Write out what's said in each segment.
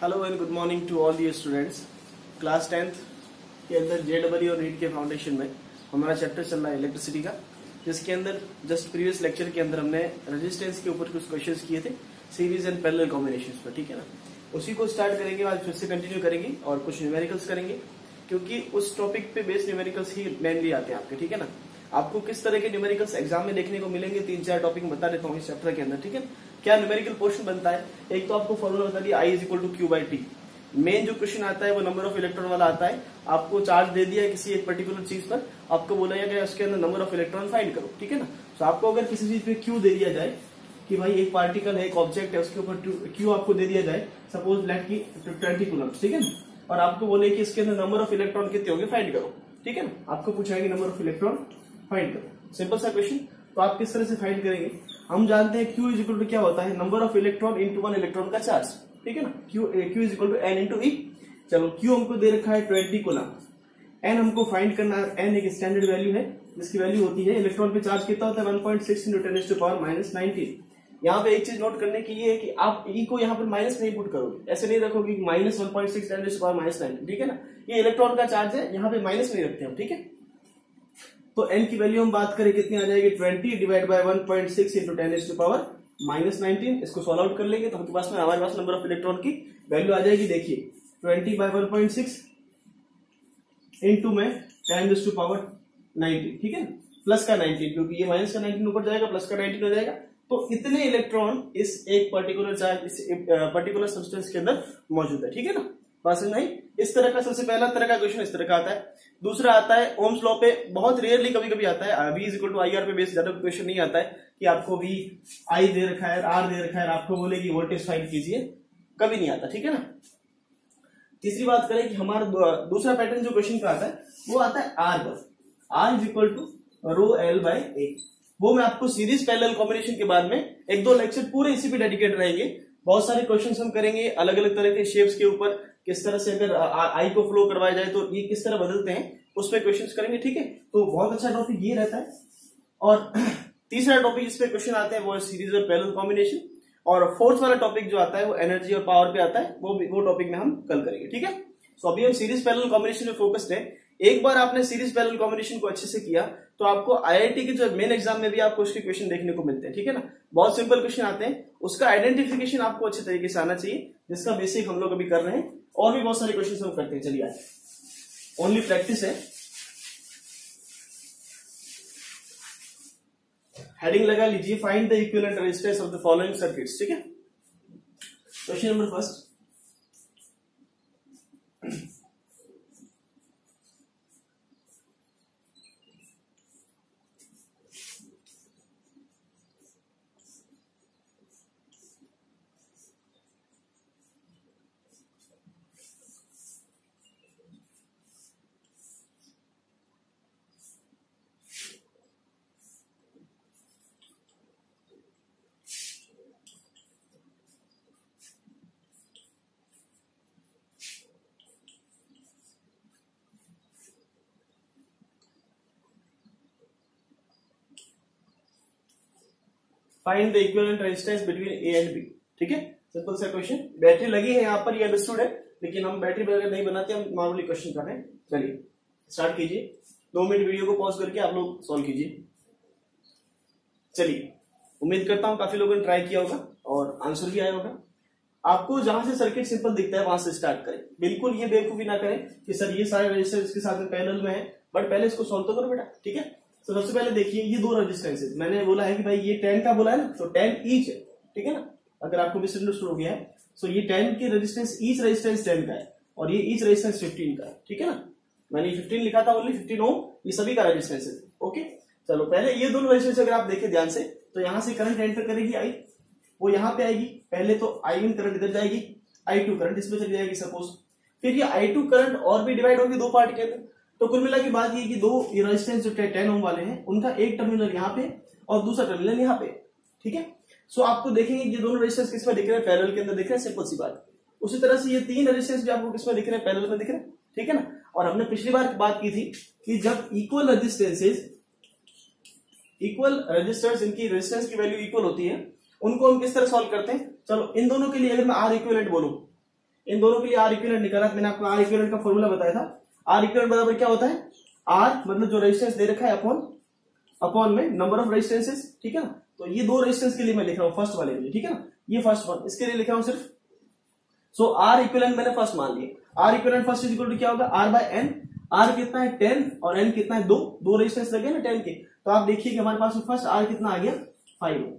Hello and good morning to all the students. Class 10th के अंदर जेडबलई और NEET के फाउंडेशन में हमारा चैप्टर चल रहा है इलेक्ट्रिसिटी का, जिसके अंदर जस्ट प्रीवियस लेक्चर के अंदर हमने रेजिस्टेंस के ऊपर कुछ क्वेश्चंस किए थे सीरीज एंड पैरेलल कॉम्बिनेशंस पर। ठीक है ना, उसी को स्टार्ट करेंगे आज, फिर से कंटिन्यू करेंगे और कुछ न्यूमेरिकल्स करेंगे, क्योंकि उस टॉपिक पे बेस्ड न्यूमेरिकल्स ही मेनली आते हैं आपके। ठीक है ना, आपको किस तरह के न्यूमेरिकल्स एग्जाम में देखने को मिलेंगे, 3-4 टॉपिक बता देता हूँ इस चैप्टर के अंदर। ठीक है, क्या न्यूमेरिकल पोर्शन बनता है। एक तो आपको फॉर्मूला बता दिया I is equal to Q by T. Main जो क्वेश्चन आता है वो नंबर ऑफ इलेक्ट्रॉन वाला आता है। आपको चार्ज दे दिया है किसी एक पर्टिकुलर चीज पर, आपको बोला गया उसके अंदर नंबर ऑफ इलेक्ट्रॉन फाइंड करो। ठीक है ना, तो आपको अगर किसी चीज पे क्यू दे दिया जाए कि भाई एक पार्टिकल है, एक ऑब्जेक्ट है, उसके ऊपर क्यू आपको दे दिया जाए, सपोज लेट की 20 कूलम्स। ठीक है ना, और आपको बोले कि इसके अंदर नंबर ऑफ इलेक्ट्रॉन कितने होंगे फाइंड करो। ठीक है ना, आपको पूछा है कि नंबर ऑफ इलेक्ट्रॉन फाइंड करो, सिंपल सा क्वेश्चन। तो आप किस तरह से फाइंड करेंगे, हम जानते हैं Q इज इक्वल टू क्या होता है, number of electron into 1 electron का चार्ज। ठीक है ना, Q is equal to N into E. चलो Q हमको दे रखा है 20 कूलम, N हमको फाइंड करना है। N एक स्टैंडर्ड वैल्यू है जिसकी वैल्यू होती है इलेक्ट्रॉन पे चार्ज कितना होता है 1.6 इंटू 10 टू पावर -19। यहाँ पे एक चीज नोट करने की ये है कि आप E को यहाँ पर माइनस नहीं पुट करोगे, ऐसे नहीं रखोगे माइनस 1.6 10 टू पावर -19। ठीक है ना, ये इलेक्ट्रॉन का चार्ज है, यहाँ पे माइनस नहीं रखते हम। ठीक है, तो n की वैल्यू हम बात करें कितनी आ जाएगी, 20 divide by 1.6 into 10 to power -19। इसको सॉल्व आउट कर लेंगे तो हमारे पास नंबर ऑफ इलेक्ट्रॉन की वैल्यू आ जाएगी। देखिए 20 बाय 1.6 इंटू में 10 टू पावर 19। ठीक है, प्लस का 19, क्योंकि ये माइनस का 19 ऊपर जाएगा, प्लस का 19 हो जाएगा। तो इतने इलेक्ट्रॉन इस एक पर्टिकुलर चार्ज, इस पर्टिकुलर सब्सटेंस के अंदर मौजूद है। ठीक है ना, बात समझ नहीं। इस तरह का सबसे पहला तरह का क्वेश्चन इस तरह का आता है। दूसरा आता है ओम्स लॉ पे, बहुत रेयरली कभी कभी आता है। V is equal to I R पे बेस्ड ज्यादा क्वेश्चन नहीं आता है कि आपको V I दे रखा है, R दे रखा है, आपको बोले कि वोल्टेज फाइंड कीजिए, कभी नहीं आता। ठीक है ना, तीसरी बात करें कि हमारा दूसरा पैटर्न जो क्वेश्चन का आता है वो आता है R पर, R is equal to rho L by A. वो मैं आपको सीरीज पैरेलल कॉम्बिनेशन के बाद में 1-2 लेक्चर पूरे इसी पे डेडिकेट रहेंगे। बहुत सारे क्वेश्चंस हम करेंगे अलग अलग तरह के शेप्स के ऊपर, किस तरह से अगर आई को फ्लो करवाया जाए तो ये किस तरह बदलते हैं, उस पर क्वेश्चंस करेंगे। ठीक है, तो बहुत अच्छा टॉपिक ये रहता है। और तीसरा टॉपिक जिस पे क्वेश्चन आते हैं वो है सीरीज और पैरेलल कॉम्बिनेशन। और फोर्थ वाला टॉपिक जो आता है वो एनर्जी और पावर पे आता है, वो टॉपिक में हम कल करेंगे। ठीक है, सो अभी हम सीरीज पैरेलल कॉम्बिनेशन में फोकस्ड है। एक बार आपने सीरीज पैरेलल कॉम्बिनेशन को अच्छे से किया तो आपको आईआईटी के जो मेन एग्जाम में भी आपको उसके क्वेश्चन देखने को मिलते हैं। ठीक है ना, बहुत सिंपल क्वेश्चन आते हैं, उसका आइडेंटिफिकेशन आपको अच्छे तरीके से आना चाहिए, जिसका बेसिक हम लोग अभी कर रहे हैं। और भी बहुत सारे क्वेश्चन हम करते हैं, चलिए आज ओनली प्रैक्टिस है। हेडिंग लगा लीजिए, find the equivalent resistance of the following circuits. ठीक है, question number first, find the equivalent resistance between A and B. ठीक है, सिंपल सा क्वेश्चन। बैटरी लगी है यहाँ पर, ये अंडरस्टूड है, लेकिन हम बैटरी वगैरह नहीं बनाते, हम नॉर्मली क्वेश्चन कर रहे हैं। चलिए स्टार्ट कीजिए, 2 मिनट वीडियो को पॉज करके आप लोग सॉल्व कीजिए। चलिए, उम्मीद करता हूं काफी लोगों ने ट्राई किया होगा और आंसर भी आया होगा। आपको जहां से सर्किट सिंपल दिखता है वहां से स्टार्ट करें। बिल्कुल ये बेवकूफी ना करें कि सर ये सारे रजिस्टर इसके साथ में पैरेलल में है, बट पहले इसको सॉल्व तो करो बेटा। ठीक है, तो सबसे पहले देखिए ये 2 रेजिस्टेंसेस, मैंने बोला है कि भाई ये 10 का बोला है ना, तो 10 ईच है। ठीक है ना, अगर आपको मिसअंडरस्टूड हो गया है, सो ये 10 की रेजिस्टेंस, ईच रेजिस्टेंस 10 का है और ये ईच रेजिस्टेंस 15 का है। ठीक है ना, मैंने 15 लिखा था, ओनली 15 ओम, ये सभी का रेजिस्टेंस है। ओके, चलो पहले ये दोनों रेजिस्टेंस अगर आप देखें ध्यान से, तो यहां से करंट एंटर करेगी आई, वो यहां पे आएगी, पहले तो I1 करंट इधर जाएगी, I2 करंट इसमें चली जाएगी सपोज, फिर ये I2 करंट और भी डिवाइड होगी 2 पार्ट के अंदर। तो कुल मिला की बात ये कि 2 रेजिस्टेंस जो 10 ओम वाले हैं उनका एक टर्मिनल यहाँ पे और दूसरा टर्मिनल यहाँ पे। ठीक है, सो आपको देखेंगे ये दोनों रेजिस्टेंस किसमें दिख रहे हैं, पैरेलल के अंदर दिख रहे हैं, सिंपल सी बात। उसी तरह से ये 3 रेजिस्टेंस भी आपको किसमें दिख रहे हैं, पैरेलल में दिख रहे हैं। ठीक है ना, और हमने पिछली बार बात की थी कि जब इक्वल रेजिस्टेंसेस, इक्वल रेजिस्टर्स, इनकी रेजिस्टेंस की वैल्यू इक्वल होती है, उनको हम किस तरह सॉल्व करते हैं। चलो इन दोनों के लिए अगर मैं आर इक्विवेलेंट बोलूं, इन दोनों के लिए आर इक्विवेलेंट निकाला। मैंने आपको आर इक्विवेलेंट का फॉर्मूला बताया था। आर इक्विवेलेंट बराबर क्या होता है, आर मतलब जो रेजिस्टेंस दे रखा है अपॉन में नंबर ऑफ रेजिस्टेंसेस, ठीक है ना। तो ये दो रेजिस्टेंस के लिए मैं लिख रहा हूँ, फर्स्ट वाले के लिए, ठीक है ना, ये फर्स्ट वन, इसके लिए लिख रहा हूँ सिर्फ। सो आर इक्विवेलेंट मैंने फर्स्ट मान लिया। R equivalent first is equal to क्या होगा, आर बाय एन। आर कितना है 10 और एन कितना है 2, दो रेजिस्टेंस लगे ना 10 के। तो आप देखिए कि हमारे पास फर्स्ट आर कितना आ गया 5 ओम।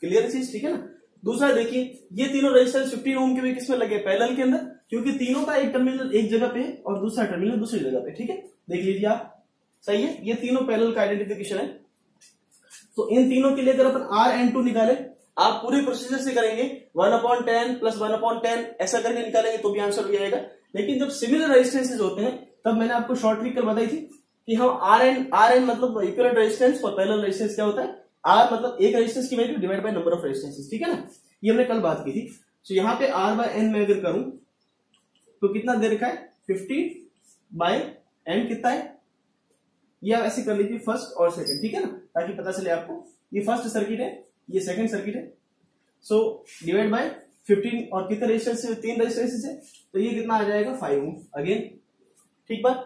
क्लियर चीज, ठीक है ना। दूसरा देखिए, ये तीनों रेजिस्टेंस 15 ओम के भी किसमें लगे, पैरेलल के अंदर, क्योंकि तीनों का एक टर्मिनल एक जगह पे और दूसरा टर्मिनल दूसरी जगह पे, ठीक है। देख लीजिए आप, सही है, ये तीनों पैरेलल का आइडेंटिफिकेशन है। तो इन तीनों के लिए अगर अपन आर एन टू निकाले, आप पूरे प्रोसीजर से करेंगे 1/10 प्लस 1/10 ऐसा करके निकालेंगे तो भी आंसर हो जाएगा। लेकिन जब सिमिलर रेजिस्टेंसेज होते हैं तब मैंने आपको शॉर्ट ट्रिक कल बताई थी कि हम आर एन मतलब इक्विवेलेंट रेजिस्टेंस और पैरेलल रेजिस्टेंस क्या होता है, आर मतलब एक रेजिस्टेंस की value divide by number of resistances, ठीक है ना, ये हमने कल बात की थी। तो यहाँ पे आर बाय एन में अगर करूं तो कितना दे रखा है 50 बाय एन कितना है, ये आप ऐसे कर लीजिए फर्स्ट और सेकंड, ठीक है ना, ताकि पता चले आपको। ये फर्स्ट सर्किट है, ये सेकंड सर्किट है। सो डिवाइड बाय 15 और कितने रेजिस्टेंस है, 3 रेजिस्टेंस है, तो ये कितना आ जाएगा 5 ओम अगेन, ठीक बात।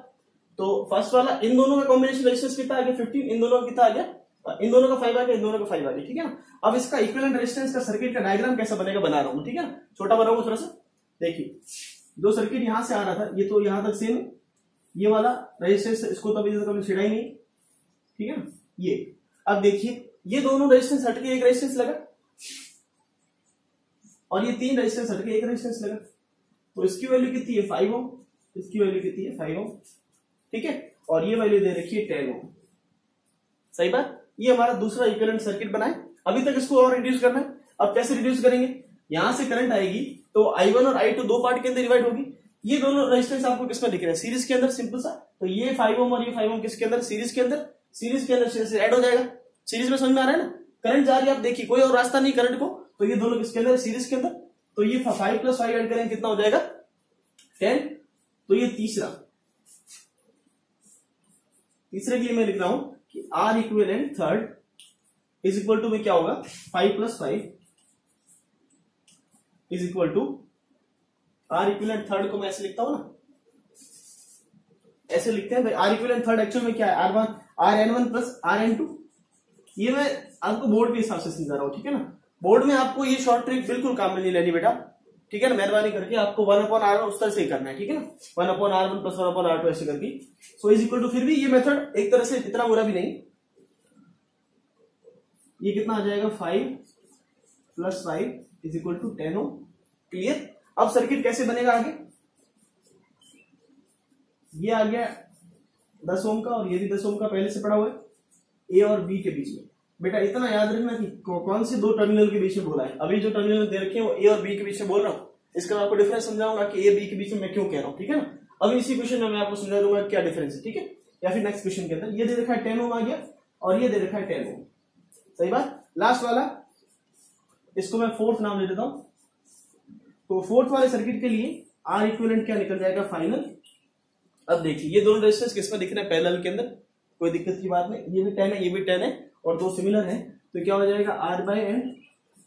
तो फर्स्ट वाला इन दोनों का कॉम्बिनेशन रेजिस्टेंस कितना आ गया 15, इन दोनों का कितना आ गया, इन दोनों का 5 आ गया, इन दोनों का 5 आ गया, ठीक है ना। अब इसका इक्विवेलेंट रेजिस्टेंस का सर्किट का डायग्राम कैसा बनेगा बना रहा हूं, ठीक है ना, छोटा बनाऊंगा थोड़ा सा। देखिए जो सर्किट यहां से आ रहा था ये तो यहां तक सेम है, ये वाला रेजिस्टेंस इसको तो अभी तक हमने छिड़ा ही नहीं, ठीक है ना। ये अब देखिए ये दोनों रेजिस्टेंस हटके एक रेजिस्टेंस लगा और ये 3 रेजिस्टेंस हटके एक रेजिस्टेंस लगा, तो इसकी वैल्यू कितनी है 5 ओम, इसकी वैल्यू कितनी है 5 ओम, ठीक है, और ये वैल्यू दे रखी है 10 ओम, सही बात। ये हमारा दूसरा इक्विवेलेंट सर्किट बना है। अभी तक इसको और रिड्यूस करना है। अब कैसे रिड्यूस करेंगे, यहां से करंट आएगी तो I1 और I2 दो पार्ट के अंदर डिवाइड होगी। ये दोनों रेजिस्टेंस आपको किसमें दिख रहे हैं, सीरीज के अंदर, सिंपल सा। तो ये 5 ओम और ये 5 ओम किसके अंदर, सीरीज के अंदर, सीरीज के अंदर ऐड हो जाएगा। सीरीज में समझ में आ रहा है ना, करंट जा रही है, आप देखिए कोई और रास्ता नहीं करंट को, तो ये दोनों किसके अंदर, सीरीज के अंदर। तो ये 5 प्लस 5 ऐड करेंगे कितना हो जाएगा 10। तो ये तीसरे के लिए मैं लिख रहा हूं कि R equivalent third is equal to में क्या होगा 5 plus 5 is equal to, R equivalent third को मैं ऐसे लिखता हूं ना, ऐसे लिखते हैं भाई। आर इक्विवेलेंट थर्ड एक्चुअल में क्या है, R N one plus R N two. ये मैं आपको बोर्ड के हिसाब से समझा रहा हूं, ठीक है ना। बोर्ड में आपको ये शॉर्ट ट्रिक बिल्कुल काम में नहीं लेनी बेटा, ठीक है ना। मेहरबानी करके आपको 1/R1 उस तरह से ही करना है, ठीक है ना, 1/R1 प्लस 1/R2 ऐसे करके। सो इज इक्वल टू, फिर भी ये मेथड एक तरह से इतना बुरा भी नहीं। ये कितना आ जाएगा 5 plus 5 is equal to 10 ohm, clear. अब सर्किट कैसे बनेगा आगे, ये आ गया 10 ओम का और ये भी 10 ओम का पहले से पड़ा हुआ है, ए और बी के बीच में। बेटा इतना याद रखना कि कौन से दो टर्मिनल के बीच में बोला है। अभी जो टर्मिनल दे रखे हैं वो ए और बी के बीच में बोल रहा हूँ, इसका मैं आपको डिफरेंस समझाऊंगा कि ए बी के बीच में मैं क्यों कह रहा हूँ, ठीक है ना। अभी इसी क्वेश्चन में मैं आपको समझा दूंगा क्या डिफरेंस है, ठीक है, या फिर नेक्स्ट क्वेश्चन के अंदर। ये दे रखा है 10 ओम आ गया और ये दे रखा है 10 ओम, सही बात। लास्ट वाला इसको मैं फोर्थ नाम दे देता हूं। तो फोर्थ वाले सर्किट के लिए आर इक्विवेलेंट क्या निकल जाएगा फाइनल। अब देखिए ये दोनों रेजिस्टेंस किसमें दिख रहे हैं, पैरेलल के अंदर, कोई दिक्कत की बात नहीं। ये भी 10 है, ये भी 10 है और दो सिमिलर है, तो क्या हो जाएगा आर बाय एन,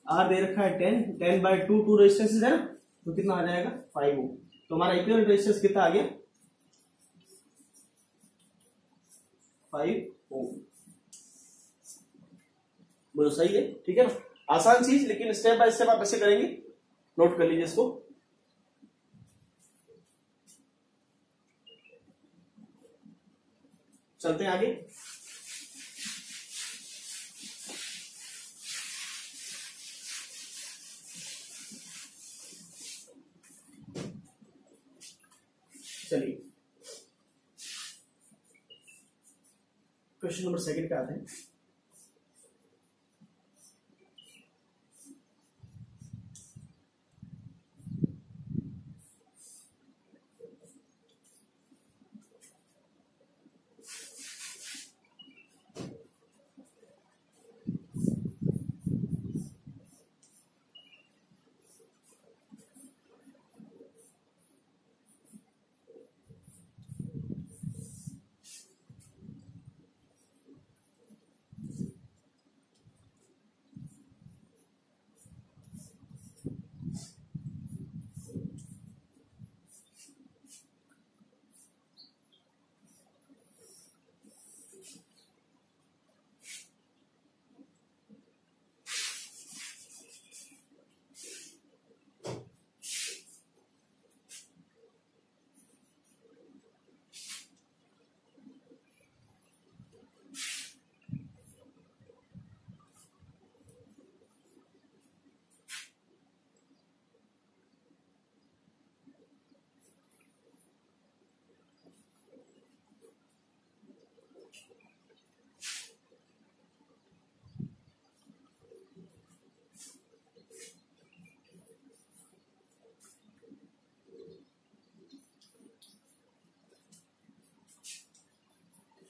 आर दे रखा है 10 बाय 2 रेजिस्टेंस है ना, तो कितना आ जाएगा 5 ओम। तो हमारा इक्विवेलेंट रेजिस्टेंस कितना आ गया 5 ओम। बोलो सही है, ठीक है ना, आसान चीज, लेकिन स्टेप बाय स्टेप आप ऐसे करेंगे, नोट कर लीजिए इसको। चलते हैं आगे। चलिए क्वेश्चन नंबर सेकंड पे आते हैं।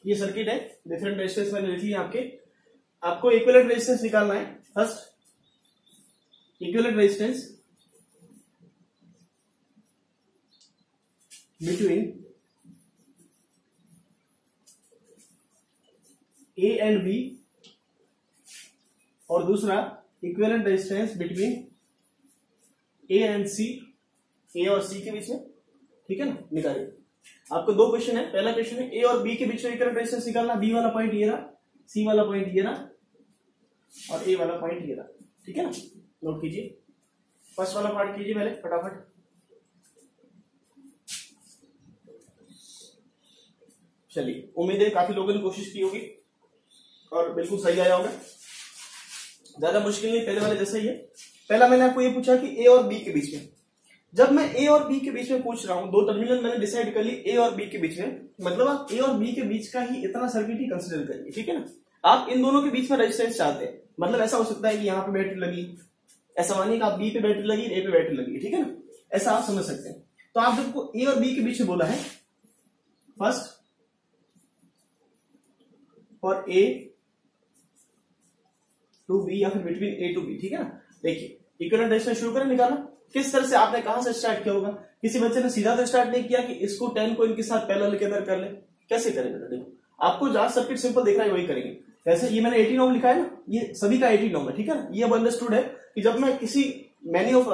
ये सर्किट है, डिफरेंट रेजिस्टेंस मैंने लिखी है आपके। आपको इक्विवेलेंट रेजिस्टेंस निकालना है। First equivalent resistance between A and B, और दूसरा equivalent resistance between A and C, A और सी के बीच में, ठीक है ना। निकालिए। आपको दो क्वेश्चन है। पहला क्वेश्चन है ए और बी के बीच में इक्विवेलेंट रेजिस्टेंस निकालना। बी वाला पॉइंट ये रहा, सी वाला पॉइंट ये रहा, और ए वाला पॉइंट ये रहा, ठीक है ना। नोट कीजिए। फर्स्ट वाला पार्ट कीजिए पहले फटाफट। चलिए, उम्मीद है काफी लोगों ने कोशिश की होगी और बिल्कुल सही आया होगा। ज्यादा मुश्किल नहीं, पहले वाले जैसा ही है। पहला मैंने आपको ये पूछा कि ए और बी के बीच में, जब मैं ए और बी के बीच में पूछ रहा हूं, दो टर्मिनल मैंने डिसाइड कर ली ए और बी के बीच में, मतलब आप ए और बी के बीच का ही इतना सर्किट ही कंसिडर करिए, ठीक है ना। आप इन दोनों के बीच में रेजिस्टेंस चाहते हैं, मतलब ऐसा हो सकता है कि यहाँ पे बैटरी लगी, ऐसा मानिए कि आप बी पे बैटरी लगी, ए पे बैटरी लगी, ठीक है ना, ऐसा आप समझ सकते हैं। तो आप जब ए और बी के बीच में बोला है, first for A to B या फिर बिटवीन ए टू बी, ठीक है ना। देखिए, इक्विवेलेंट रेजिस्टेंस शुरू करें निकालना। किस तरह से आपने कहां से स्टार्ट किया होगा? किसी बच्चे ने सीधा तो स्टार्ट नहीं किया कि इसको 10 को इनके साथ पैरेलल के अंदर कर ले। कैसे करेंगे? देखो, आपको जहां सर्किट सिंपल दिख रहा है वही करेंगे। जैसे ये मैंने 18 ओम लिखा है ना, ये सभी का 18 ओम है, ठीक है ना। ये अब अंडरस्टूड है कि जब मैं किसी मैनी ऑफ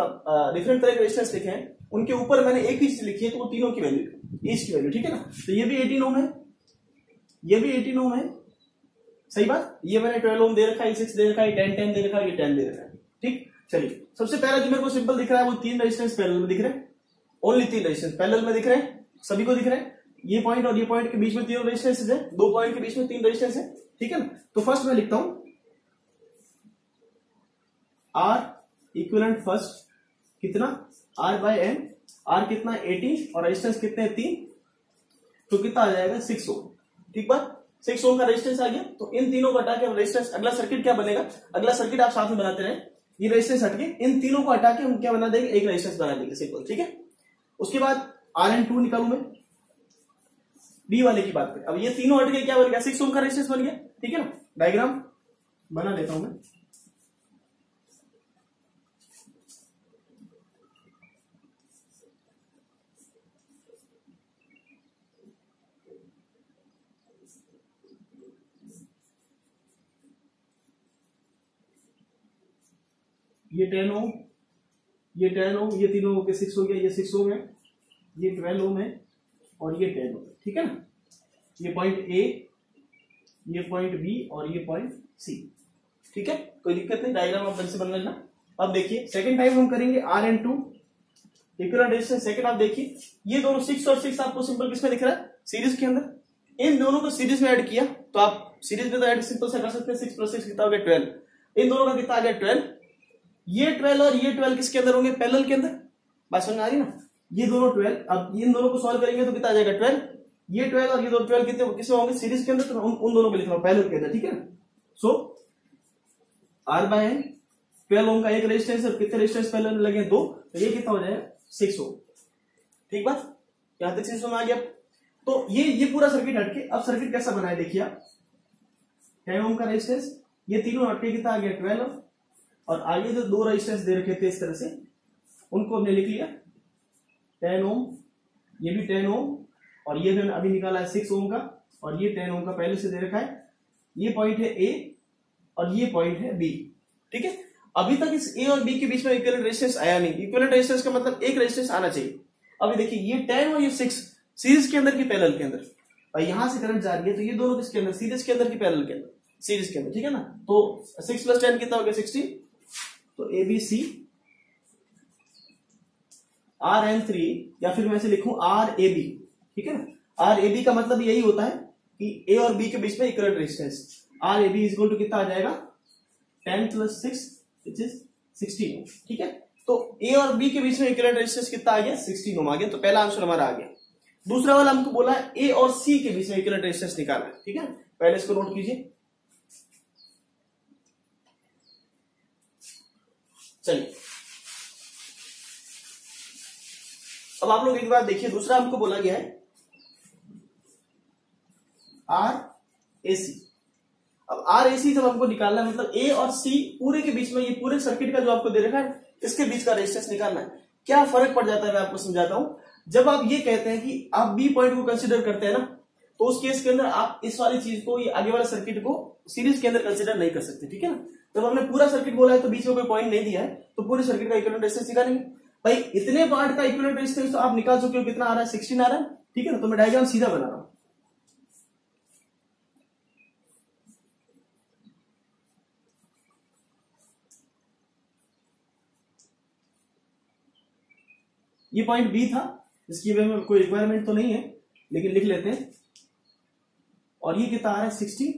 डिफरेंट तरह के रेजिस्टेंस लिखे हैं, उनके ऊपर मैंने एक ही चीज लिखी है, तो वो तीनों की वैल्यू, ईच की वैल्यू, ठीक है ना। तो ये भी 18 ओम है, ये भी 18 ओम है, सही बात। ये मैंने 12 ओम दे रखा है, 6 दे रखा है, 10 दे रखा है, ये 10 दे रखा है, ठीक। चलिए, सबसे पहला जो मेरे को सिंपल दिख रहा है वो 3 रेजिस्टेंस पैरेलल में दिख रहे हैं। ओनली 3 रेजिस्टेंस पैरेलल में दिख रहे हैं, सभी को दिख रहे हैं। ये पॉइंट और ये पॉइंट के बीच में 3 रेजिस्टेंस है, 2 पॉइंट के बीच में 3 रेजिस्टेंस है, ठीक है ना। तो फर्स्ट मैं लिखता हूं आर इक्विवेलेंट, फर्स्ट कितना, आर बाय एन। आर कितना, 18, और रेजिस्टेंस कितने, 3, तो कितना आ जाएगा, 6 ओम, ठीक बात। 6 ओम का रेजिस्टेंस आ गया। तो इन तीनों को हटा के रेजिस्टेंस, अगला सर्किट क्या बनेगा, अगला सर्किट आप साथ में बनाते रहे। ये रेजिस्टेंस हटके इन तीनों को हटा के हम क्या बना देंगे, एक रेजिस्टेंस बना देंगे, सिंपल, ठीक है। उसके बाद आर एन 2 निकालू मैं, बी वाले की बात करें। अब ये तीनों हट के क्या बन गया, 6 ओम का रेजिस्टेंस बन गया, ठीक है ना। डायग्राम बना देता हूं मैं। ये 10 ओम, ये 10 ओम, ये तीनों के 6 हो गया, ये 6 ओम है, ये 12 ओम है, और ये 10 ओम, ठीक है ना। ये पॉइंट ए, ये पॉइंट बी, और ये पॉइंट सी, ठीक है। कोई दिक्कत नहीं, डायग्राम आप ढंग से बना लेना। अब देखिए, सेकंड टाइम हम करेंगे R N 2 equivalent resistance. Second आप देखिए, ये दोनों 6 और 6 आपको सिंपल किसमें दिख रहा है, सीरीज के अंदर। इन दोनों को सीरीज में ऐड किया, तो आप सीरीज में तो ऐड सिंपल से कर सकते हैं। 6 + 6 कितना हो गया, 12। इन दोनों का कितना आ गया, 12। ये 12 और ये 12 किसके अंदर होंगे, पैरेलल के अंदर। बात समझ आ रही ना। ये दोनों 12, अब इन दोनों को सॉल्व करेंगे तो कितना आ जाएगा, 12। ये 12 और ये दोनों 12 कितने किसमें होंगे, सीरीज के अंदर। तो उन दोनों को लिख रहा हूं पैरेलल के अंदर, ठीक है ना। सो आर बाय एन, 12 ओम का एक रेजिस्टेंस और कितने रेजिस्टेंस पैरेलल में लगे, 2, तो ये कितना हो जाएगा, 6 ओम, ठीक बात। यहां तक 6 ओम आ गया। तो ये पूरा सर्किट हटके अब सर्किट कैसा बनाया देखिए आप। 10 ओम का रेजिस्टेंस, ये तीनों हटके कितना आ गया, 12, और आगे जो 2 रेजिस्टेंस दे रखे थे इस तरह से, उनको हमने लिख लिया 10 ओम, ये भी 10 ओम, और ये जो अभी निकाला है 6 ओम का, और ये 10 ओम का पहले से दे रखा है। ये पॉइंट है ए और ये पॉइंट है बी, ठीक है। अभी तक इस ए और बी के बीच में इक्विवेलेंट रेजिस्टेंस आया नहीं। इक्विवेलेंट रेजिस्टेंस का मतलब एक रेजिस्टेंस आना चाहिए। अभी देखिए, ये 10 और ये 6 सीरीज के अंदर की पैरेलल के अंदर, और यहां से करंट जा रही है, तो ये दोनों किसके अंदर, सीरीज के अंदर की पैरेलल के अंदर, सीरीज के अंदर, ठीक है ना। तो 6 + 10 कितना हो गया, 16। तो A B C R N 3, या फिर मैं ऐसे लिखूं आर ए बी, ठीक है ना। आर ए बी का मतलब यही होता है कि ए और बी के बीच में equivalent resistance. R A B is equal to कितना आ जाएगा, 10 + 6 विच इज 16 ओम, ठीक है। तो ए और बी के बीच में इक्विवेलेंट रेजिस्टेंस कितना आ गया, 16 ओम आ गया। तो पहला आंसर हमारा आ गया। दूसरा वाला हमको बोला है ए और सी के बीच में इक्विवेलेंट रेजिस्टेंस निकालना है, ठीक है। पहले इसको नोट कीजिए। चलिए, अब आप लोग एक बात देखिए, दूसरा हमको बोला गया है आर ए सी। अब आर ए सी जब हमको निकालना है, मतलब ए और सी पूरे के बीच में, ये पूरे सर्किट का जो आपको दे रखा है इसके बीच का रेजिस्टेंस निकालना है। क्या फर्क पड़ जाता है मैं आपको समझाता हूं। जब आप ये कहते हैं कि आप बी पॉइंट को कंसिडर करते हैं ना, तो उस केस के अंदर आप इस वाली चीज को, ये आगे वाला सर्किट को सीरीज के अंदर कंसिडर नहीं कर सकते, ठीक है ना। जब हमने पूरा सर्किट बोला है तो बीच में कोई पॉइंट नहीं दिया है, तो पूरे सर्किट का इक्विवेलेंट रेजिस्टेंस निकालेंगे। भाई इतने पार्ट का इक्विवेलेंट रेजिस्टेंस तो आप निकाल चुके हो, कितना आ रहा है 16 आ रहा है, ठीक है ना। तो मैं डायग्राम सीधा बना रहा हूं। ये पॉइंट बी था, इसकी वजह में कोई रिक्वायरमेंट तो नहीं है, लेकिन लिख लेते हैं। और ये कितना आ रहा है 16,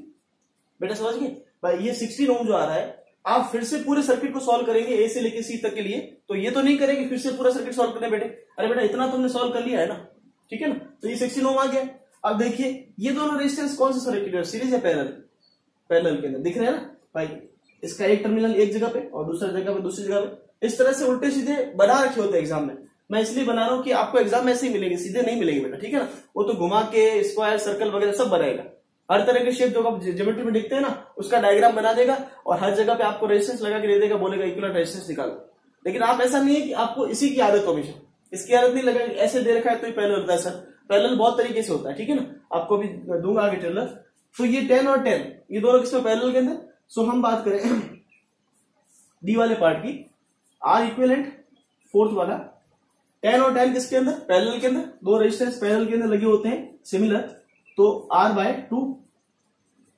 बेटा समझ गए भाई। ये 16 ओम जो आ रहा है, आप फिर से पूरे सर्किट को सॉल्व करेंगे ए से लेके सी तक के लिए, तो ये तो नहीं करेंगे फिर से पूरा सर्किट सॉल्व करने बेटे। अरे बेटा इतना तुमने सॉल्व कर लिया है ना, ठीक है ना। तो ये 16 ओम आ गया। अब देखिए ये दोनों रेजिस्टेंस कौन से सर्किट है, सीरीज या पैरेलल? पैरेलल के अंदर दिख रहे हैं ना भाई। इसका एक टर्मिनल एक जगह पे और दूसरा जगह पे दूसरी जगह पे, इस तरह से उल्टे सीधे बना रखे होते हैं एग्जाम में। मैं इसलिए बना रहा हूं कि आपको एग्जाम में ऐसे ही मिलेंगे, सीधे नहीं मिलेंगे बेटा, ठीक है ना। वो तो घुमा के स्क्वायर सर्कल वगैरह सब बनाएगा, हर तरह के शेप जो आप ज्योमेट्री में देखते हैं ना उसका डायग्राम बना देगा, और हर जगह पे आपको रेजिस्टेंस लगा के दे देगा, बोलेगा इक्विवेलेंट रेजिस्टेंस निकालो। लेकिन आप ऐसा नहीं है कि आपको इसी की आदत हो हमेशा, इसकी आदत नहीं लगा ऐसे दे रखा है तो पैरेलल होता है सर। पैरेलल बहुत तरीके से होता है, ठीक है ना। आपको भी दूंगा आगे ट्रेलर। तो ये 10 और 10 ये दोनों किसमें, पैरेलल के अंदर। सो हम बात करें डी वाले पार्ट की, आर इक्विवेलेंट फोर्थ वाला, 10 और 10 किसके अंदर, पैरेलल के अंदर। दो रेजिस्टेंस पैरेलल के अंदर लगे होते हैं सिमिलर, तो R/2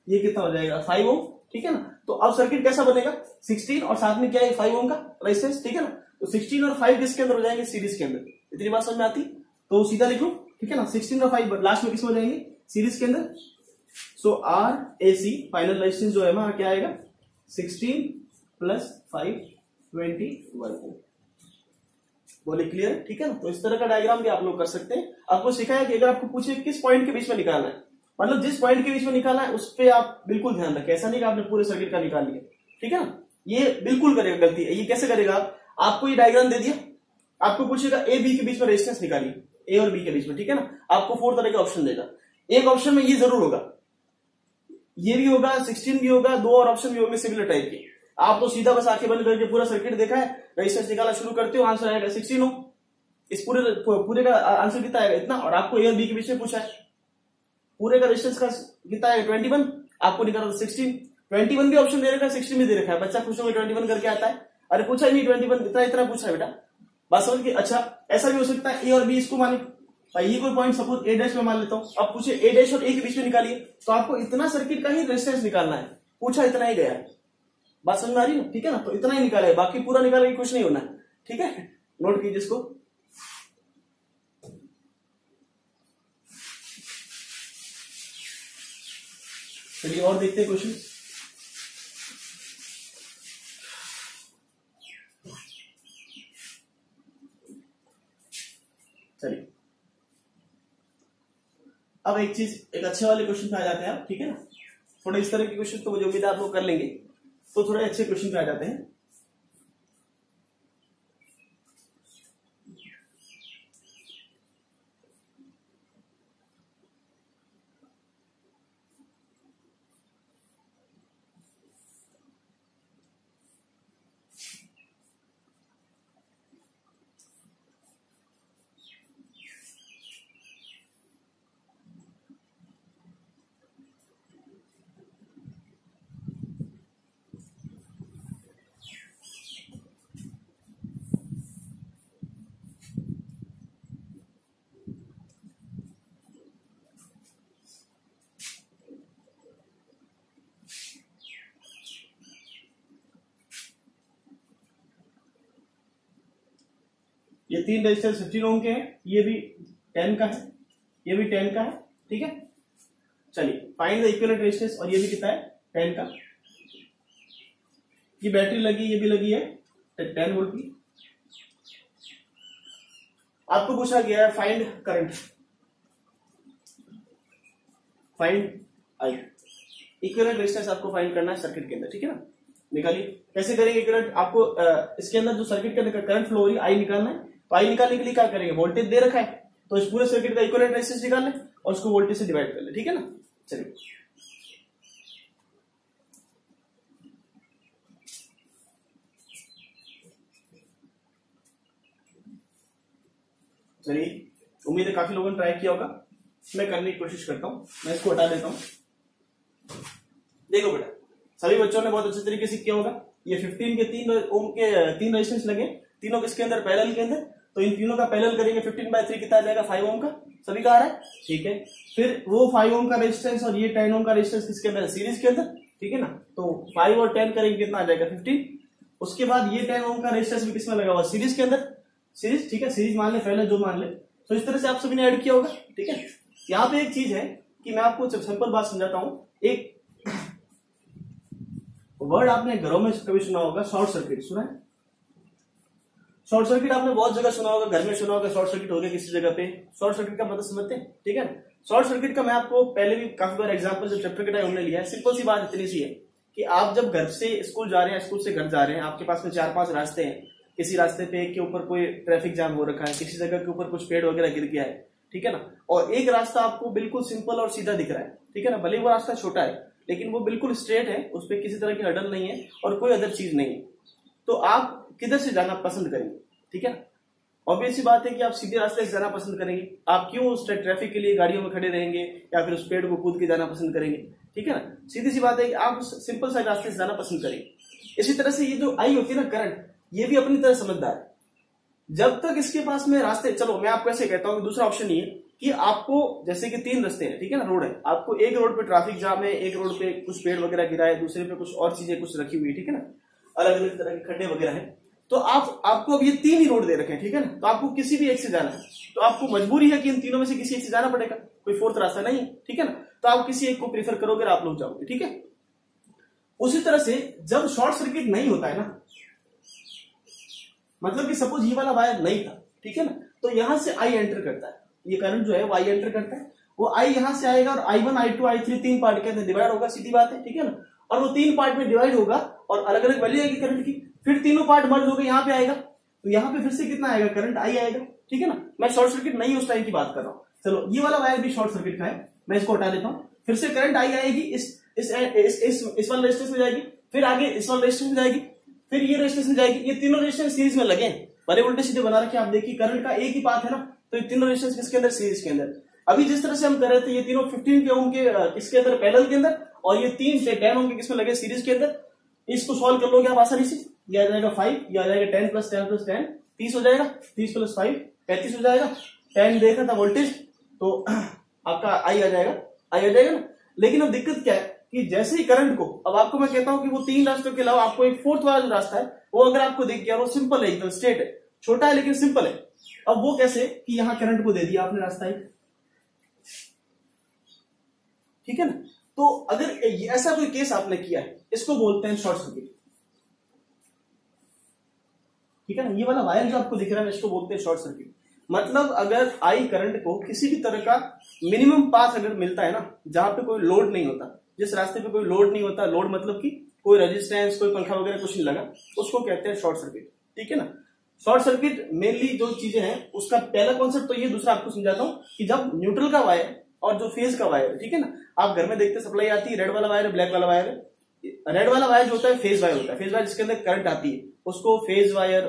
ये कितना हो जाएगा 5 ओम, ठीक है ना। तो अब सर्किट कैसा बनेगा 16 और साथ में क्या है 5 ओम का रेजिस्टेंस, ठीक है ना। तो 16 और 5 किसके अंदर हो जाएंगे, सीरीज के अंदर। इतनी बात समझ में आती, तो सीधा लिखो, ठीक है ना। 16 और 5 लास्ट में किसमें हो जाएंगे, सीरीज के अंदर। सो RAC फाइनल रेजिस्टेंस जो है हमारा क्या आएगा 16 + 5 21 ओम। बोले क्लियर, ठीक है ना। तो इस तरह का डायग्राम भी आप लोग कर सकते हैं। आपको सिखाया कि अगर आपको पूछे किस पॉइंट के बीच में निकालना है, मतलब जिस पॉइंट के बीच में निकालना है उस पर आप बिल्कुल ध्यान रखें। ऐसा नहीं कि आपने पूरे सर्किट का निकाल लिया, ठीक है ना। ये बिल्कुल करेगा गलती है। ये कैसे करेगा, आपको ये डायग्राम दे दिया, आपको पूछेगा ए बी के बीच में रेजिस्टेंस निकालिए, ए और बी के बीच में, ठीक है ना। आपको 4 तरह के ऑप्शन देगा। एक ऑप्शन में ये जरूर होगा, ये भी होगा, 16 भी होगा, 2 और ऑप्शन भी होंगे सिमिलर टाइप के। आप तो सीधा बस आंखें बंद करके पूरा सर्किट देखा है, रेजिस्टेंस निकालना शुरू करते हो, आंसर आएगा 16 ओम। इस पूरे का आंसर कितना आएगा इतना, और आपको ए और बी के बीच में पूछा है, पूरे का रेजिस्टेंस का कितना आएगा 21, आपको निकाला 16। 21 भी ऑप्शन दे रखा है, 16 भी दे रखा है। बच्चा खुश होकर 21 करके आता है, अरे पूछा ही नहीं 21, इतना इतना पूछा है बेटा, बात समझ के। अच्छा ऐसा भी हो सकता है ए और बी इसको माने, भाई ये कोई पॉइंट सपोज ए डैश में मान लेता हूं, अब पूछे ए डैश और ए के बीच में निकालिए, तो आपको इतना सर्किट का ही रेजिस्टेंस निकालना है, पूछा इतना ही गया है। बात समझ में आ रही है, ठीक है ना। तो इतना ही निकाले, बाकी पूरा निकाले कुछ नहीं होना है, ठीक है। नोट कीजिए इसको। चलिए और देखते हैं क्वेश्चन। चलिए अब एक चीज, एक अच्छे वाले क्वेश्चन पे आ जाते हैं आप, ठीक है ना। थोड़े इस तरह के क्वेश्चन तो मुझे उम्मीद है आप लोग कर लेंगे, तो थोड़े अच्छे क्वेश्चन पे आ जाते हैं। ये 3 रेजिस्टर 15 ओम के हैं, ये भी 10 का है, ये भी 10 का है, ठीक है। चलिए फाइंड द इक्विवेलेंट रेजिस्टेंस, और ये भी कितना है 10 का। ये बैटरी लगी, ये भी लगी है 10 वोल्ट की। आपको पूछा गया है find current, find I. Equivalent resistance आपको फाइंड करना है सर्किट के अंदर, ठीक है ना। निकालिए, कैसे करेंगे करंट, आपको इसके अंदर जो सर्किट के अंदर करंट फ्लो हो रही है आई निकालना है। तो आई निकालने के लिए क्या करेंगे, वोल्टेज दे रखा है, तो इस पूरे सर्किट का इक्विवेलेंट रेजिस्टेंस निकाल लें और उसको वोल्टेज से डिवाइड कर ले, ठीक है ना। चलिए चलिए, उम्मीद है काफी लोगों ने ट्राई किया होगा। मैं करने की कोशिश करता हूं, मैं इसको हटा देता हूं। देखो बेटा, सभी बच्चों ने बहुत अच्छे तरीके से किया होगा। ये 15 के 3 ओम के 3 रेजिस्टेंस लगे, तीनों किसके अंदर, पैरेलल के अंदर। तो इन तीनों का पैरेलल करेंगे, 15/3 कितना आ जाएगा, 5 ओम का। सभी का आ रहा है, ठीक है। फिर वो 5 ओम का रेजिस्टेंस और ये 10 ओम का रेजिस्टेंस किसके अंदर है, सीरीज के अंदर, ठीक है ना। तो 5 और 10 करेंगे कितना आ जाएगा, 15। उसके बाद ये 10 ओम का रेजिस्टेंस भी किसमें लगा हुआ, सीरीज के अंदर, सीरीज, ठीक है। सीरीज मान ले, पहले जो मान ले। तो इस तरह से आप सभी ने ऐड किया होगा, ठीक है। यहाँ पे एक चीज है कि मैं आपको सिंपल बात समझाता हूं। एक वर्ड आपने घरों में कभी सुना होगा, शॉर्ट सर्किट, सुना है। शॉर्ट सर्किट आपने बहुत जगह सुना होगा, घर में सुना होगा, शॉर्ट सर्किट हो गया किसी जगह पे। शॉर्ट सर्किट का मतलब समझते हैं, ठीक है। शॉर्ट सर्किट का मैं आपको पहले भी काफी बार एग्जांपल जब चैप्टर के टाइम हमने लिया है। सिंपल सी बात इतनी सी है कि आप जब घर से स्कूल जा रहे हैं, स्कूल से घर जा रहे हैं, आपके पास में 4-5 रास्ते हैं। किसी रास्ते पे के ऊपर कोई ट्रैफिक जाम हो रखा है, किसी जगह के ऊपर कुछ पेड़ वगैरह गिर गया है, ठीक है ना। और एक रास्ता आपको बिल्कुल सिंपल और सीधा दिख रहा है, ठीक है ना। भले वो रास्ता छोटा है लेकिन वो बिल्कुल स्ट्रेट है, उस पर किसी तरह की हडल नहीं है और कोई अदर चीज नहीं है। तो आप किधर से जाना पसंद करेंगे, ठीक है ना। ऑब्वियस सी बात है कि आप सीधे रास्ते से जाना पसंद करेंगे। आप क्यों उस ट्रैफिक के लिए गाड़ियों में खड़े रहेंगे या फिर उस पेड़ को कूद के जाना पसंद करेंगे, ठीक है ना। सीधी सी बात है कि आप सिंपल सा रास्ते से जाना पसंद करेंगे। इसी तरह से ये जो आई होती है ना, करंट, ये भी अपनी तरह समझदार है। जब तक इसके पास में रास्ते, चलो मैं आपको ऐसे कहता हूं कि दूसरा ऑप्शन ये है कि आपको, जैसे कि 3 रास्ते हैं, ठीक है ना, रोड है। आपको एक रोड पे ट्रैफिक जाम है, एक रोड पे कुछ पेड़ वगैरह गिरा है, दूसरे पे कुछ और चीजें कुछ रखी हुई है, ठीक है ना, अलग अलग तरह के खड्डे वगैरह है। तो आपको अब ये 3 ही रोड दे रखे हैं, ठीक है ना। तो आपको किसी भी एक से जाना है, तो आपको मजबूरी है कि इन तीनों में से किसी एक से जाना पड़ेगा, कोई फोर्थ रास्ता नहीं है, ठीक है ना। तो आप किसी एक को प्रीफर करोगे और आप लोग जाओगे, ठीक है। उसी तरह से जब शॉर्ट सर्किट नहीं होता है ना, मतलब कि सपोज ये वाला वायर नहीं था, ठीक है ना, तो यहां से आई एंटर करता है, ये करंट जो है वो आई एंटर करता है। वो आई यहां से आएगा और I1 I2 I3 3 पार्ट के अंदर डिवाइड होगा, सीधी बात है, ठीक है ना। और वो 3 पार्ट में डिवाइड होगा और अलग अलग वैल्यू आएगी करंट की। फिर तीनों पार्ट मर्ज होकर यहाँ पे आएगा, तो यहाँ पे फिर से कितना आएगा, करंट आई आएगा, ठीक है ना। मैं शॉर्ट सर्किट नहीं उस टाइम की बात कर रहा हूँ। चलो ये वाला वायर भी शॉर्ट सर्किट का है, मैं इसको हटा देता हूँ। फिर से करंट आई आएगी, इस वाले रेजिस्टेंस में जाएगी, फिर आगे इस वाले रेजिस्टेंस में जाएगी, फिर ये रेजिस्टेंस में जाएगी। ये तीनों रेजिस्टेंस सीरीज में लगे, भले उल्टे सीधे बना रखे, आप देखिए करंट का एक ही पाथ है ना, तो ये तीनों रेजिस्टेंस किसके अंदर, सीरीज के अंदर। अभी जिस तरह से हम कर रहे थे, ये तीनों 15 के ओम के इसके अंदर पैरेलल के अंदर, और ये 3 से 10 ओम के किसमें लगे, सीरीज के अंदर। इसको सॉल्व कर लोगे आप आसानी से, ये आ जाएगा 5, ये आ जाएगा 10 + 10 + 10 30 हो जाएगा, 30 + 5 35 हो जाएगा। 10 देखा था वोल्टेज, तो आपका आई आ जाएगा, आई आ जाएगा ना। लेकिन अब दिक्कत क्या है कि जैसे ही करंट को, अब आपको मैं कहता हूं कि वो 3 रास्तों के अलावा आपको एक फोर्थ वाला जो रास्ता है वो अगर आपको दिख गया, वो सिंपल है, एकदम स्ट्रेट है, छोटा है लेकिन सिंपल है। अब वो कैसे कि यहां करंट को दे दिया आपने रास्ता, ठीक है ना। तो अगर ऐसा कोई केस आपने किया है, इसको बोलते हैं शॉर्ट सर्किट, ठीक है ना। ये वाला वायर जो आपको दिख रहा है इसको बोलते हैं शॉर्ट सर्किट। मतलब अगर आई करंट को किसी भी तरह का मिनिमम पाथ अगर मिलता है ना, जहां पे कोई लोड नहीं होता, जिस रास्ते पे कोई लोड नहीं होता, लोड मतलब कि कोई रेजिस्टेंस, कोई पंखा वगैरह कुछ नहीं लगा, उसको कहते हैं शॉर्ट सर्किट, ठीक है ना। शॉर्ट सर्किट मेनली जो चीजें हैं, उसका पहला कॉन्सेप्ट तो ये, दूसरा आपको समझाता हूं कि जब न्यूट्रल का वायर और जो फेज का वायर, ठीक है ना, आप घर में देखते सप्लाई आती है, रेड वाला वायर है, ब्लैक वाला वायर है। रेड वाला वायर जो होता है फेज वायर होता है, फेज वायर जिसके अंदर करंट आती है उसको फेज वायर,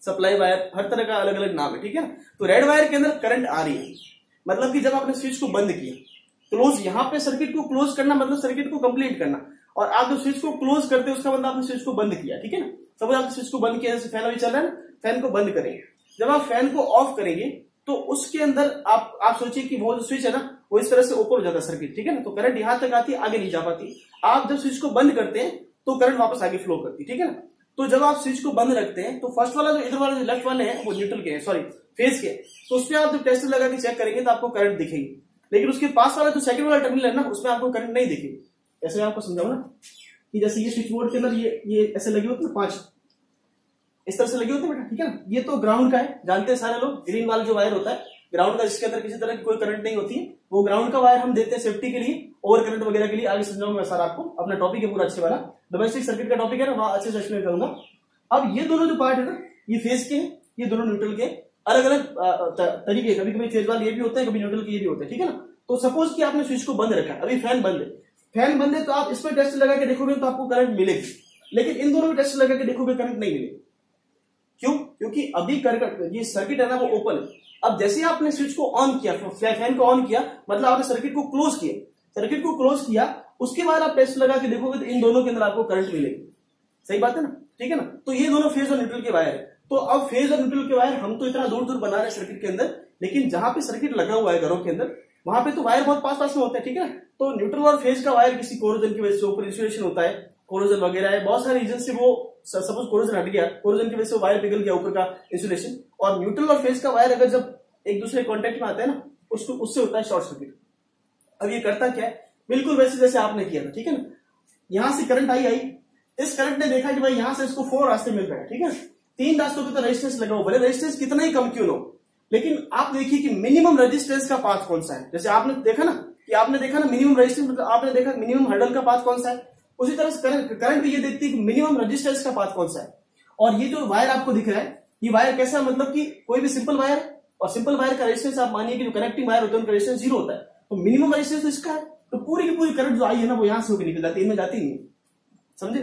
सप्लाई वायर, हर तरह का अलग अलग नाम है, ठीक है ना। तो रेड वायर के अंदर करंट आ रही है, मतलब कि जब आपने स्विच को बंद किया, क्लोज, यहाँ पे सर्किट को क्लोज करना मतलब सर्किट को कंप्लीट करना, और आप जो स्विच को क्लोज करते हैं उसका मतलब आपने स्विच को बंद किया, ठीक है ना। सपोज आपने स्विच को बंद किया, जैसे फैन अभी चल रहा है ना, फैन को बंद करेंगे। जब आप फैन को ऑफ करेंगे तो उसके अंदर आप सोचिए कि वो जो स्विच है ना, वो इस तरह से ऊपर हो जाता है सर्किट, ठीक है ना। तो करंट यहां तक आती है, आगे नहीं जा पाती। आप जब स्विच को बंद करते हैं तो करंट वापस आगे फ्लो करती है, ठीक है ना। तो जब आप स्विच को बंद रखते हैं तो फर्स्ट वाला जो इधर वाला जो लेफ्ट वाले हैं वो न्यूट्रल के हैं, सॉरी फेज के, तो उसमें आप जब टेस्टर लगा के चेक करेंगे तो आपको करंट दिखेगी। लेकिन उसके पास वाला जो सेकंड वाला टर्मिनल है ना, उसमें आपको करंट नहीं दिखेगी। ऐसे मैं आपको समझाऊं ना कि जैसे ये स्विच बोर्ड के अंदर ये ऐसे लगे होते हैं 5, इस तरह से लगे होते हैं बेटा, ठीक है ना। ये तो ग्राउंड का है, जानते हैं सारे लोग, ग्रीन वाला जो वायर होता है ग्राउंड का, जिसके अंदर किसी तरह की कोई करंट नहीं होती है, वो ग्राउंड का वायर हम देते हैं सेफ्टी के लिए, ओवर करंट वगैरह के लिए। आगे समझाऊंगा सर आपको, अपना टॉपिक है पूरा अच्छे वाला, डोमेस्टिक सर्किट का टॉपिक है ना, वहां अच्छे से एक्सप्लेन करूंगा। अब ये दोनों जो पार्ट है ना, ये फेज के हैं, ये दोनों न्यूट्रल के, अलग अलग तरीके, कभी कभी फेज वाले ये भी होते हैं, कभी न्यूट्रल के ये भी होते हैं, ठीक है ना। तो सपोज कि आपने स्विच को बंद रखा है, अभी फैन बंद है, फैन बंद है, तो आप इसमें टेस्ट लगा के देखोगे तो आपको करंट मिलेगी, लेकिन इन दोनों में टेस्ट लगा के देखोगे करंट नहीं मिलेगी। क्यों? क्योंकि अभी करंट, ये सर्किट है ना वो ओपन है। अब जैसे आपने स्विच को ऑन किया, फैन को ऑन किया, मतलब आपने सर्किट को क्लोज किया, सर्किट को क्लोज किया, उसके बाद आप टेस्ट लगा के देखोगे तो इन दोनों के अंदर आपको करंट मिलेगी। सही बात है ना? ठीक है ना? तो ये दोनों फेज और न्यूट्रल के वायर है। तो अब फेज और न्यूट्रल के वायर हम तो इतना दूर दूर बना रहे हैं सर्किट के अंदर, लेकिन जहां पे सर्किट लगा हुआ है घरों के अंदर, वहां पे तो वायर बहुत पास पास में होते हैं। ठीक है ना? तो न्यूट्रल और फेज का वायर किसी कोरोजन की वजह से ऊपर इंसुलेशन होता है, कोरोजन वगैरह है, बहुत सारे रीजन से वो सपोज कोरोजन हट गया, कोरोजन की वजह से वायर पिघल गया ऊपर का इंसुलेशन, और न्यूट्रल और फेज का वायर अगर जब एक दूसरे कॉन्टेक्ट में आते हैं ना, उसको उससे होता है शॉर्ट सर्किट। अब ये करता क्या है, बिल्कुल वैसे जैसे आपने किया था। ठीक है ना? यहां से करंट आई, इस करंट ने देखा कि भाई यहां से इसको 4 रास्ते मिल रहे हैं। ठीक है? 3 रास्तों पे तो रेजिस्टेंस लगा हुआ, भले रेजिस्टेंस कितना ही कम क्यों ना हो, लेकिन आप देखिए कि मिनिमम रेजिस्टेंस का पाथ कौन सा है। जैसे आपने देखा ना मिनिमम रेजिस्टेंस, मतलब आपने देखा मिनिमम हर्डल का पाथ कौन सा है, उसी तरह से करंट भी ये देखती है कि मिनिमम रेजिस्टेंस का पाथ कौन सा है। और ये जो वायर आपको दिख रहा है, ये वायर कैसा, मतलब कि कोई भी सिंपल वायर है, और सिंपल वायर का रेजिस्टेंस आप मानिए कि जो कनेक्टिंग वायर होता है उनका रेजिस्टेंस 0 होता है, तो मिनिमम रेजिस्टेंस तो इसका है, तो पूरी की पूरी करंट जो आई है ना वो यहां से होकर निकल जाती है, इनमें जाती नहीं। समझे?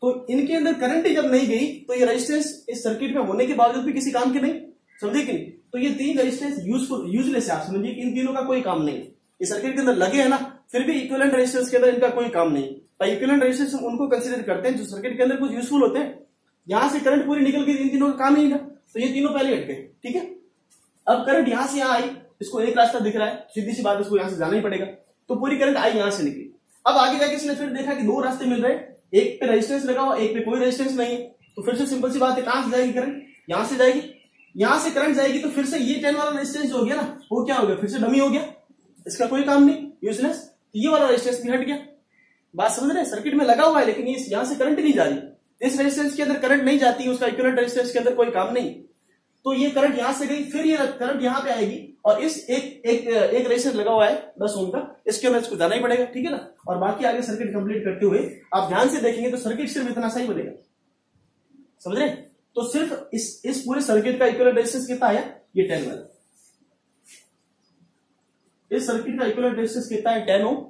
तो इनके अंदर करंट ही जब नहीं गई तो ये रेजिस्टेंस इस सर्किट में होने के बावजूद भी किसी काम के नहीं। समझे कि नहीं? तो ये 3 रेजिस्टेंस यूजलेस है। आप समझिए कि इन तीनों का कोई काम नहीं, ये सर्किट के अंदर लगे है ना, फिर भी इक्विवेलेंट रेजिस्टेंस के अंदर इनका कोई काम नहीं। इक्विवेलेंट रेजिस्टेंस हम उनको कंसीडर करते हैं जो सर्किट के अंदर कुछ यूजफुल होते हैं। यहां से करंट पूरी निकल गई, इन तीनों का काम ही था, तो ये तीनों पहले हट गए। ठीक है? अब करंट यहां से यहां आई, इसको एक रास्ता दिख रहा है, सीधी सी बात, इसको यहां से जाना ही पड़ेगा, तो पूरी करंट आई यहां से निकली। अब आगे जाके इसने फिर देखा कि 2 रास्ते मिल रहे हैं, एक पे रेजिस्टेंस लगा हुआ, एक पे कोई रेजिस्टेंस नहीं है, तो फिर से सिंपल सी बात है, कहां से जाएगी करंट? यहां से जाएगी। यहां से करंट जाएगी तो फिर से ये 10 वाला रेजिस्टेंस हो गया ना, वो क्या हो गया, फिर से डमी हो गया, इसका कोई काम नहीं, यूजलेस। तो ये वाला रेजिस्टेंस भी हट गया। बात समझ रहे हैं? सर्किट में लगा हुआ है लेकिन ये यहां से करंट नहीं जा रही, इस रेजिस्टेंस के अंदर करंट नहीं जाती, उसका इक्विवेलेंट रेजिस्टेंस के अंदर कोई काम नहीं, तो ये करंट यहां से गई, फिर ये करंट यहां पे आएगी, और इस एक रेजिस्टेंस लगा हुआ है 10 ओम का, इसके अंदर इसको जाना ही पड़ेगा। ठीक है ना? और बाकी आगे सर्किट कंप्लीट करते हुए आप ध्यान से देखेंगे तो सर्किट सिर्फ इतना सही बनेगा। समझ रहे? तो सिर्फ इस पूरे सर्किट का इक्विवेलेंट रेजिस्टेंस कितना आया, ये 10 वाला। इस सर्किट का इक्विवेलेंट रेजिस्टेंस कितना है, 10 ओम।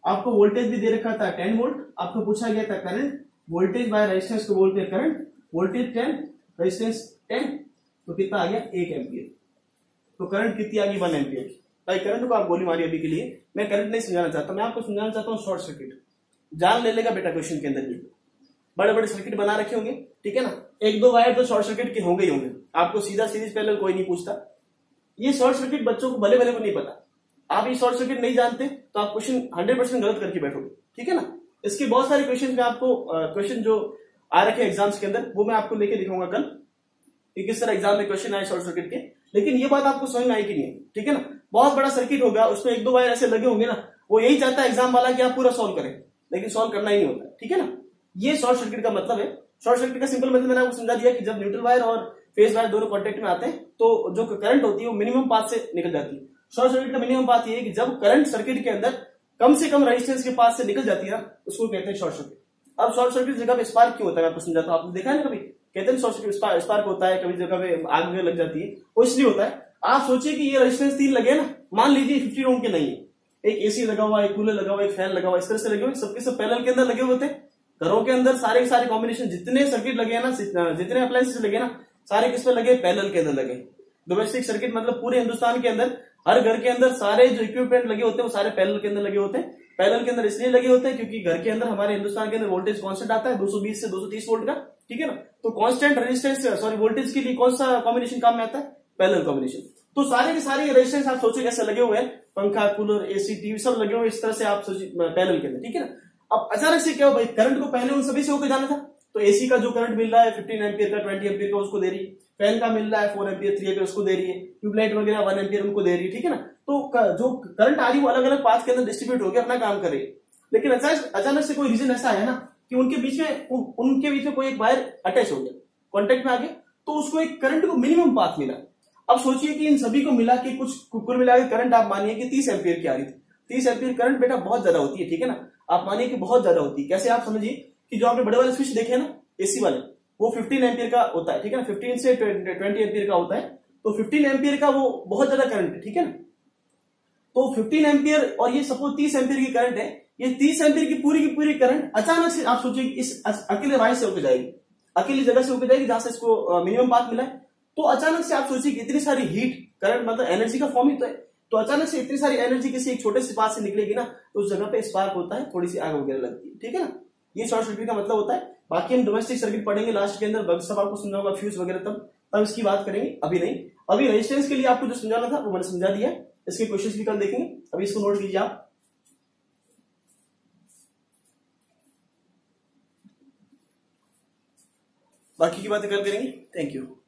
आपको वोल्टेज भी दे रखा था 10 वोल्ट, आपको पूछा गया था करंट, वोल्टेज बाय रेजिस्टेंस को बोलते हैं करंट, वोल्टेज 10, रेजिस्टेंस 10, तो कितना आ गया, 1 एम्पियर। तो करंट कितनी आ गई, 1 एम्पियर। भाई करंट को आप गोली मारिए अभी के लिए, मैं करंट नहीं समझाना चाहता, मैं आपको समझाना चाहता हूँ शॉर्ट सर्किट। जान ले लेगा बेटा क्वेश्चन के अंदर भी, बड़े बड़े सर्किट बना रखे होंगे। ठीक है ना? 1-2 वायर तो शॉर्ट सर्किट के होंगे ही होंगे, आपको सीधा सीरीज पैरेलल कोई नहीं पूछता। ये शॉर्ट सर्किट बच्चों को भले भले को नहीं पता, आप ये शॉर्ट सर्किट नहीं जानते तो आप क्वेश्चन 100% गलत करके बैठोगे। ठीक है ना? इसके बहुत सारे क्वेश्चन में आपको क्वेश्चन जो आ रखे एग्जाम्स के अंदर वो मैं आपको लेके दिखाऊंगा कल कि किस तरह एग्जाम में क्वेश्चन आए शॉर्ट सर्किट के। लेकिन ये बात आपको समझ में आई कि नहीं? ठीक है ना? बहुत बड़ा सर्किट होगा, उसमें 1-2 वायर ऐसे लगे होंगे ना, वो यही चाहता है एग्जाम वाला कि आप पूरा सॉल्व करें, लेकिन सॉल्व करना ही नहीं होता। ठीक है ना? ये शॉर्ट सर्किट का मतलब है। शॉर्ट सर्किट का सिंपल मतलब मैंने आपको समझा दिया कि जब न्यूट्रल वायर और फेज वायर दोनों कॉन्टेक्ट में आते हैं तो जो करंट होती है वो मिनिमम पाथ से निकल जाती है। शॉर्ट सर्किट का मिनिमम पाथ ये है कि जब करंट सर्किट के अंदर कम से कम रेजिस्टेंस के पाथ से निकल जाती है ना, उसको कहते हैं शॉर्ट सर्किट। अब शॉर्ट सर्किट जगह पे स्पार्क क्यों होता है, आपको समझाता हूं। आपने देखा है ना, कभी कहते हैं शॉर्ट सर्किट स्पार्क होता है, कभी जगह पे आग वगैरह लग जाती है, वो इसलिए होता है। आप सोचिए कि ये रेजिस्टेंस 3 लगे ना, मान लीजिए 50 ओम के नहीं है, एक एसी लगा हुआ है, एक कूलर लगा हुआ है, एक फैन लगा हुआ है, इस तरह से लगे हुए, सबके सब पैरेलल के अंदर लगे हुए थे। घरों के अंदर सारे सारे कॉम्बिनेशन जितने सर्किट लगे हैं ना, जितने अप्लायंसेस लगे ना, सारे किस पे लगे, पैरेलल के अंदर लगे। डोमेस्टिक सर्किट मतलब पूरे हिंदुस्तान के अंदर हर घर के अंदर सारे जो इक्विपमेंट लगे होते हैं वो सारे पैरेलल के अंदर लगे होते हैं। पैरेलल के अंदर इसलिए लगे होते हैं क्योंकि घर के अंदर हमारे हिंदुस्तान के अंदर वोल्टेज कांस्टेंट आता है 220 से 230 वोल्ट का। ठीक है ना? तो कांस्टेंट रेजिस्टेंस वोल्टेज के लिए कौन सा कॉम्बिनेशन काम में आता है, पैरेलल कॉम्बिनेशन। तो सारे के सारे रेजिस्टेंस आप सोचिए कैसे लगे हुए हैं, पंखा, कूलर, एसी, टीवी सब लगे हुए इस तरह से आप सोचिए पैरेलल के अंदर। ठीक है ना? अब अचानक से क्या हो भाई, करंट को पहले उन सभी से होकर जाना था, तो एसी का जो करंट मिल रहा है 15 एम्पियर का, 20 एम्पियर का उसको दे रही, फैन का मिल रहा है 4 एम्पियर, 3 एम्पियर उसको दे रही है, ट्यूबलाइट वगैरह 1 एम्पियर उनको दे रही है। ठीक है ना? तो जो करंट आ रही है वो अलग अलग पाथ के अंदर डिस्ट्रीब्यूट होकर अपना काम कर रही है। लेकिन अचानक से कोई रीजन ऐसा आया ना कि उनके बीच में कोई एक वायर अटैच हो गया, कॉन्टेक्ट में आ गया, तो उसको एक करंट को मिनिमम पाथ मिला। अब सोचिए कि इन सभी को मिला के कुल मिला के करंट आप मानिए कि 30 एम्पियर की आ रही थी। 30 एम्पियर करंट बेटा बहुत ज्यादा होती है। ठीक है ना? आप मानिए कि बहुत ज्यादा होती है। कैसे, आप समझिए कि जो आपने बड़े वाले स्विच देखे ना एसी वाले, वो 15 एम्पियर का होता है। ठीक है ना? 15 से 20 एम्पियर का होता है, तो 15 एम्पियर का वो बहुत ज्यादा करंट है। ठीक है ना? तो 15 एम्पियर और ये सपोज 30 एम्पियर की करंट है, ये 30 एम्पियर की पूरी करंट अचानक से आप सोचिए इस अकेले वायर से होकर जाएगी, अकेली जगह से होकर जाएगी जहां से इसको मिनिमम पाथ मिला है। तो अचानक से आप सोचिए इतनी सारी हीट, करंट मतलब एनर्जी का फॉर्म ही तो है, तो अचानक से इतनी सारी एनर्जी किसी एक छोटे से पाथ से निकलेगी ना, तो उस जगह पे स्पार्क होता है, थोड़ी सी आग वगैरह लगती है, ठीक है ना। ये शॉर्ट सर्किट का मतलब होता है। बाकी हम डोमेस्टिक सर्किट पढ़ेंगे लास्ट के अंदर, सब आपको समझाऊंगा, फ्यूज वगैरह तब इसकी बात करेंगे, अभी नहीं। अभी रेजिस्टेंस के लिए आपको जो समझाना था वो मैंने समझा दिया, इसके क्वेश्चंस भी कल देखेंगे, अभी इसको नोट कीजिए आप। बाकी की बातें कल करेंगे। Thank you.